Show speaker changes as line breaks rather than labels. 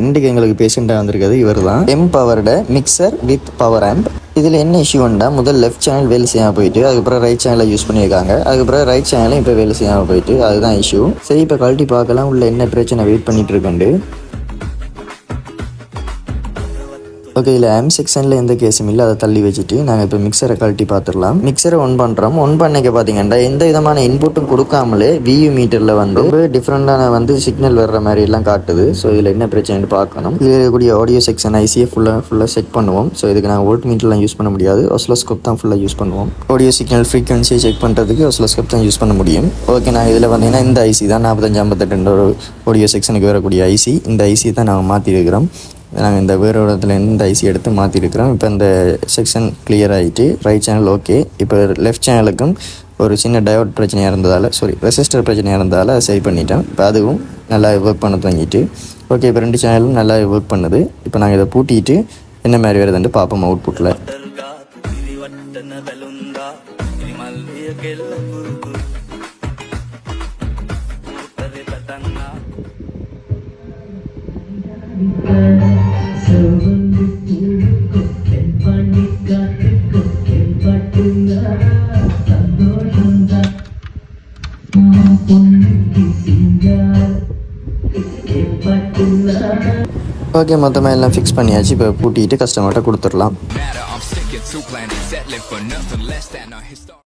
இன்றைக்கு எங்களுக்கு பேஷண்ட்டாக வந்திருக்கிறது இவர் தான். Empowered mixer with power amp. இதில் என்ன இஷ்யூண்டா, முதல் லெஃப்ட் சேனல் வேலை செய்யாமல் போயிட்டு அதுக்கப்புறம் ரைட் சேனலை யூஸ் பண்ணியிருக்காங்க. அதுக்கப்புறம் ரைட் சேனலும் இப்போ வேலை செய்யாமல் போயிட்டு, அதுதான் இஷ்யூ. சரி, இப்போ கழட்டி பார்க்கலாம் உள்ள என்ன பிரச்சனை வெயிட் பண்ணிட்டு இருக்கேன். ஓகே, இதில் ஆம் செக்ஷனில் எந்த கேஸும் இல்லை, அதை தள்ளி வச்சுட்டு நாங்கள் இப்போ மிக்சரை கழட்டி பார்த்துடலாம். மிக்சரை ஒன் பண்ணுறோம். ஒன் பண்ணிக்க பார்த்தீங்கன்னா எந்த விதமான இன்புட்டும் கொடுக்காமலே வியூ மீட்டரில் வந்து டிஃப்ரெண்டான சிக்னல் வர்ற மாதிரி எல்லாம் காட்டுது. ஸோ இதில் என்ன பிரச்சனைன்னு பார்க்கணும். இதில் இருக்கக்கூடிய ஆடியோ செக்ஷன் ஐசியை ஃபுல்லாக செக் பண்ணுவோம். ஸோ இதுக்கு நாங்கள் வோல்ட் மீட்டர்லாம் யூஸ் பண்ண முடியாது, ஒஸ்லோஸ்கோப் தான் ஃபுல்லாக யூஸ் பண்ணுவோம். ஆடியோ சிக்னல் ஃப்ரீக்வன்சியை செக் பண்ணுறதுக்கு ஒஸ்லோஸ்கோப் தான் யூஸ் பண்ண முடியும். ஓகே, நான் இதில் பார்த்தீங்கன்னா இந்த ஐசி தான் 4558 ஒரு ஆடியோ செக்ஷனுக்கு வரக்கூடிய ஐசி. இந்த ஐசி தான் நாங்கள் மாற்றிருக்கிறோம். நாங்கள் இந்த வேறு இடத்துல இந்த ஐசி எடுத்து மாற்றிருக்கிறோம். இப்போ இந்த செக்ஷன் கிளியர் ஆகிட்டு ரைட் சேனல் ஓகே. இப்போ லெஃப்ட் சேனலுக்கும் ஒரு சின்ன டயோட் பிரச்சனையாக இருந்ததால், ரெசிஸ்டர் பிரச்சனையாக இருந்ததால் அதை சரி பண்ணிட்டேன். இப்போ அதுவும் நல்லா ஒர்க் பண்ண தொடங்கிட்டு ஓகே. இப்போ 2 சேனலும் நல்லா ஒர்க் பண்ணுது. இப்போ நாங்கள் இதை பூட்டிட்டு என்ன மாதிரி வருதுன்ட்டு பார்ப்போம் அவுட்புட்டில். ஓகே, மொத்தமாக எல்லாம் ஃபிக்ஸ் பண்ணியாச்சு. இப்போ பூட்டிட்டு கஸ்டமர்கிட்ட கொடுத்துடலாம்.